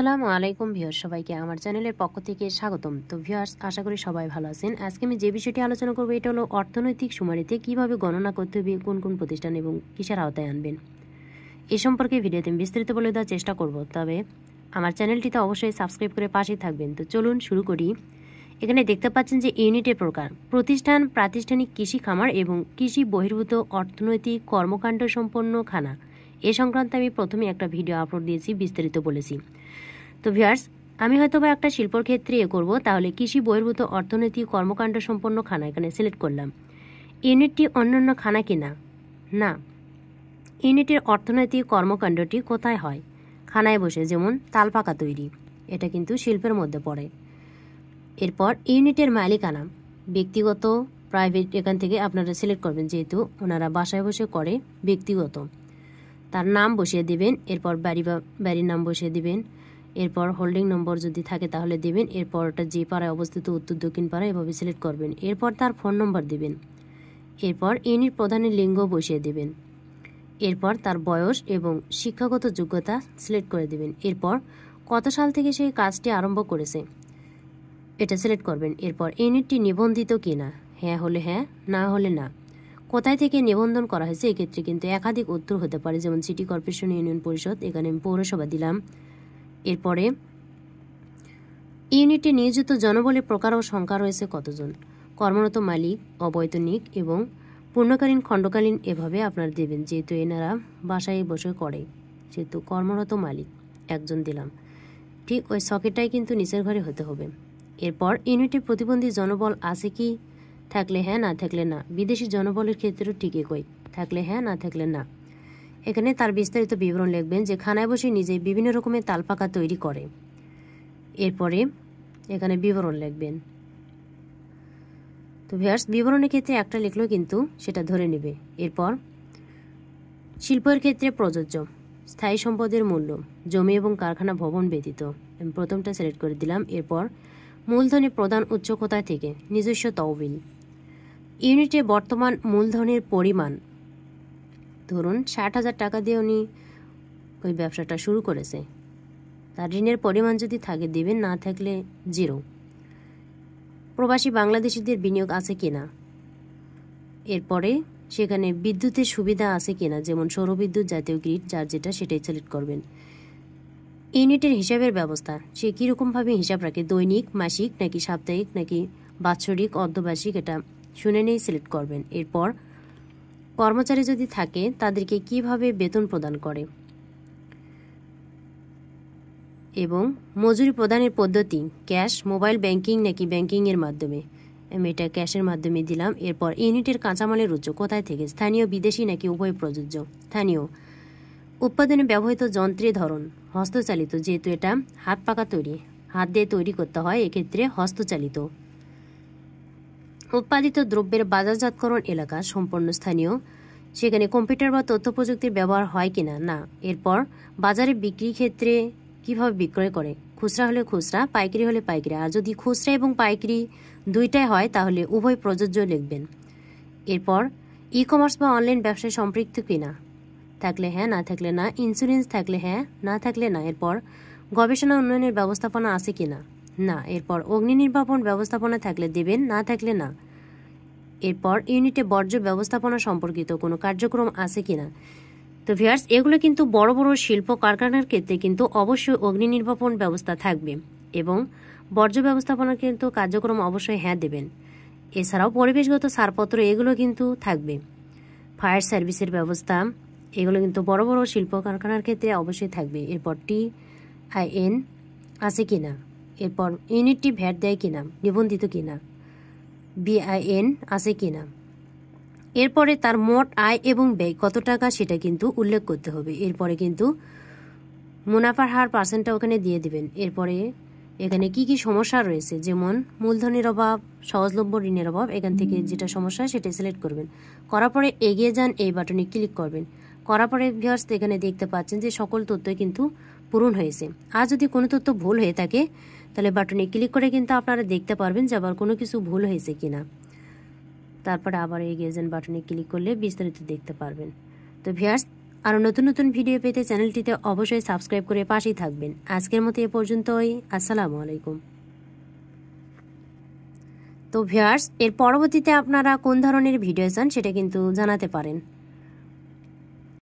আসসালামু আলাইকুম ভিউয়ার্স, সবাইকে আমার চ্যানেলের পক্ষ থেকে স্বাগতম। তো ভিউয়ার্স, আশা করি সবাই ভালো আছেন। আজকে আমি যে বিষয়টি আলোচনা করব এটা হলো অর্থনৈতিক সুমারিতে কিভাবে গণনা করতে হবে, কোন কোন প্রতিষ্ঠান এবং কিসের আওতায় আনবেন এ সম্পর্কে ভিডিওতে আমি বিস্তারিত বলে দেওয়ার চেষ্টা করব। তবে আমার চ্যানেলটিতে অবশ্যই সাবস্ক্রাইব করে পাশেই থাকবেন। তো চলুন শুরু করি। এখানে দেখতে পাচ্ছেন যে ইউনিটের প্রকার: প্রতিষ্ঠান, প্রাতিষ্ঠানিক কৃষি খামার এবং কৃষি বহির্ভূত অর্থনৈতিক কর্মকাণ্ড সম্পন্ন খানা। এ সংক্রান্তে আমি প্রথমে একটা ভিডিও আপলোড দিয়েছি, বিস্তারিত বলেছি। তো ভিউয়ার্স, আমি হয়তো বা একটা শিল্পর ক্ষেত্রে করব, তাহলে কৃষি বহির্ভূত অর্থনৈতিক কর্মকাণ্ড সম্পন্ন খানা এখানে সিলেক্ট করলাম। ইউনিটটি অন্যান্য খানা কিনা? না, ইউনিটের অর্থনৈতিক কর্মকাণ্ডটি কোথায় হয়? খানায় বসে, যেমন তাল পাকা তৈরি, এটা কিন্তু শিল্পের মধ্যে পড়ে। এরপর ইউনিটের মালিকানা, ব্যক্তিগত, প্রাইভেট, এখান থেকে আপনারা সিলেক্ট করবেন, যেহেতু ওনারা বাসায় বসে করে ব্যক্তিগত। তার নাম বসিয়ে দিবেন, এরপর বাড়ির নাম বসিয়ে দিবেন, এরপর হোল্ডিং নম্বর যদি থাকে তাহলে দিবেন, এরপর ওটা যে পাড়ায় অবস্থিত উত্তর দক্ষিণ পাড়ায় এভাবে সিলেক্ট করবেন। এরপর তার ফোন নম্বর দিবেন, এরপর ইউনিট প্রধানের লিঙ্গ বসিয়ে দিবেন, এরপর তার বয়স এবং শিক্ষাগত যোগ্যতা সিলেক্ট করে দিবেন। এরপর কত সাল থেকে সেই কাজটি আরম্ভ করেছে এটা সিলেক্ট করবেন। এরপর ইউনিটটি নিবন্ধিত কিনা, হ্যাঁ হলে হ্যাঁ, না হলে না। কোথায় থেকে নিবন্ধন করা হয়েছে, এক্ষেত্রে কিন্তু একাধিক উত্তর হতে পারে, যেমন সিটি কর্পোরেশন, ইউনিয়ন পরিষদ, এখানে আমি পৌরসভা দিলাম। এরপরে ইউনিটে নিয়োজিত জনবলের প্রকার ও সংখ্যা রয়েছে কতজন, কর্মরত, মালিক, অবৈতনিক এবং পূর্ণকালীন, খণ্ডকালীন, এভাবে আপনারা দেবেন, যেহেতু এনারা বাসায় বসে করে, যেহেতু কর্মরত মালিক একজন দিলাম। ঠিক ওই সকেটটাই কিন্তু নিচের ঘরে হতে হবে। এরপর ইউনিটে প্রতিবন্ধী জনবল আছে কি, থাকলে হ্যাঁ, না থাকলে না। বিদেশি জনবলের ক্ষেত্রেও ঠিক একই, থাকলে হ্যাঁ, না থাকলে না। এখানে তার বিস্তারিত বিবরণ লিখবেন, যে খানায় বসে নিজে বিভিন্ন রকমের তালপাকা তৈরি করে। এরপরে এখানে বিবরণ লিখবেন। তো ভিউয়ার্স, বিবরণের ক্ষেত্রে একটা লিখলেও কিন্তু সেটা ধরে নেবে। এরপর শিল্পের ক্ষেত্রে প্রযোজ্য স্থায়ী সম্পদের মূল্য, জমি এবং কারখানা ভবন ব্যতীত, আমি প্রথমটা সিলেক্ট করে দিলাম। এরপর মূলধনের প্রধান উৎস কোথায় থেকে, নিজস্ব তহবিল। ইউনিটে বর্তমান মূলধনের পরিমাণ, ধরুন 60,000 টাকা দিয়ে উনি ওই ব্যবসাটা শুরু করেছে, তার ঋণের পরিমাণ যদি থাকে দিবেন, না থাকলে 0। প্রবাসী বাংলাদেশিদের বিনিয়োগ আছে কিনা, এরপরে সেখানে বিদ্যুতের সুবিধা আছে কিনা, যেমন সৌরবিদ্যুৎ, জাতীয় গ্রিড, যার যেটা সেটাই সিলেক্ট করবেন। ইউনিটের হিসাবের ব্যবস্থা, সে কীরকমভাবে হিসাব রাখে, দৈনিক, মাসিক, নাকি সাপ্তাহিক, নাকি বাৎসরিক, অর্ধবার্ষিক, এটা শুনে নিয়েই সিলেক্ট করবেন। এরপর কর্মচারী যদি থাকে তাদেরকে কিভাবে বেতন প্রদান করে এবং মজুরি প্রদানের পদ্ধতি, ক্যাশ, মোবাইল ব্যাংকিং নাকি ব্যাংকিংয়ের মাধ্যমে, আমি এটা ক্যাশের মাধ্যমে দিলাম। এরপর ইউনিটের কাঁচামালের উৎস কোথায় থেকে, স্থানীয়, বিদেশি নাকি উভয় প্রযোজ্য, স্থানীয়। উৎপাদনে ব্যবহৃত যন্ত্রের ধরন, হস্তচালিত, যেহেতু এটা হাত পাকা তৈরি, হাত দিয়ে তৈরি করতে হয়, এক্ষেত্রে হস্তচালিত। উৎপাদিত দ্রব্যের বাজারজাতকরণ এলাকা সম্পূর্ণ স্থানীয়, সেখানে কম্পিউটার বা তথ্য প্রযুক্তির ব্যবহার হয় কিনা, না। এরপর বাজারে বিক্রির ক্ষেত্রে কিভাবে বিক্রয় করে, খুচরা হলে খুচরা, পাইকারি হলে পাইকারি। আর যদি খুচরা এবং পাইকারি দুইটাই হয় তাহলে উভয় প্রযোজ্য লিখবেন। এরপর ই কমার্স বা অনলাইন ব্যবসায় সম্পৃক্ত কিনা, থাকলে হ্যাঁ, না থাকলে না। ইন্স্যুরেন্স থাকলে হ্যাঁ, না থাকলে না। এরপর গবেষণা উন্নয়নের ব্যবস্থাপনা আছে কিনা, না। এরপর অগ্নি নির্বাপন ব্যবস্থাপনা থাকলে দেবেন, না থাকলে না। এরপর ইউনিটে বর্জ্য ব্যবস্থাপনা সম্পর্কিত কোনো কার্যক্রম আছে কিনা। তো ভিউয়ার্স, এগুলো কিন্তু বড় বড় শিল্প কারখানার ক্ষেত্রে কিন্তু অবশ্যই অগ্নি নির্বাপন ব্যবস্থা থাকবে এবং বর্জ্য ব্যবস্থাপনার কিন্তু কার্যক্রম অবশ্যই হ্যাঁ দেবেন। এছাড়াও পরিবেশগত ছাড়পত্র, এগুলো কিন্তু থাকবে। ফায়ার সার্ভিসের ব্যবস্থা, এগুলো কিন্তু বড় বড় শিল্প কারখানার ক্ষেত্রে অবশ্যই থাকবে। এরপর TIN আছে কিনা, এরপর ইউনিটটি ভ্যাট দেয় কিনা, নিবন্ধিত কিনা, BIN আছে কিনা। এরপরে তার মোট আয় এবং ব্যয় কত টাকা সেটা কিন্তু উল্লেখ করতে হবে। এরপরে কিন্তু মুনাফার হার পার্সেন্টটা ওখানে দিয়ে দিবেন। এরপরে এখানে কি কি সমস্যা রয়েছে, যেমন মূলধনের অভাব, সহজলভ্য ঋণের অভাব, এখান থেকে যেটা সমস্যা সেটা সিলেক্ট করবেন। করার পরে এগিয়ে যান, এই বাটনে ক্লিক করবেন। করার পরে ভিউয়ার্স, এখানে দেখতে পাচ্ছেন যে সকল তথ্যই কিন্তু পূরণ হয়েছে। আর যদি কোনো তথ্য ভুল হয়ে থাকে তাহলে বাটনে ক্লিক করে কিন্তু আপনারা দেখতে পারবেন যে আবার কোনো কিছু ভুল হয়েছে কিনা। তারপরে আবার এগিয়ে যান বাটনে ক্লিক করলে বিস্তারিত দেখতে পারবেন। তো ভিউয়ার্স, আরও নতুন নতুন ভিডিও পেতে চ্যানেলটিতে অবশ্যই সাবস্ক্রাইব করে পাশেই থাকবেন। আজকের মতো এ পর্যন্তই। আসসালামু আলাইকুম। তো ভিউয়ার্স, এর পরবর্তীতে আপনারা কোন ধরনের ভিডিও চান সেটা কিন্তু জানাতে পারেন।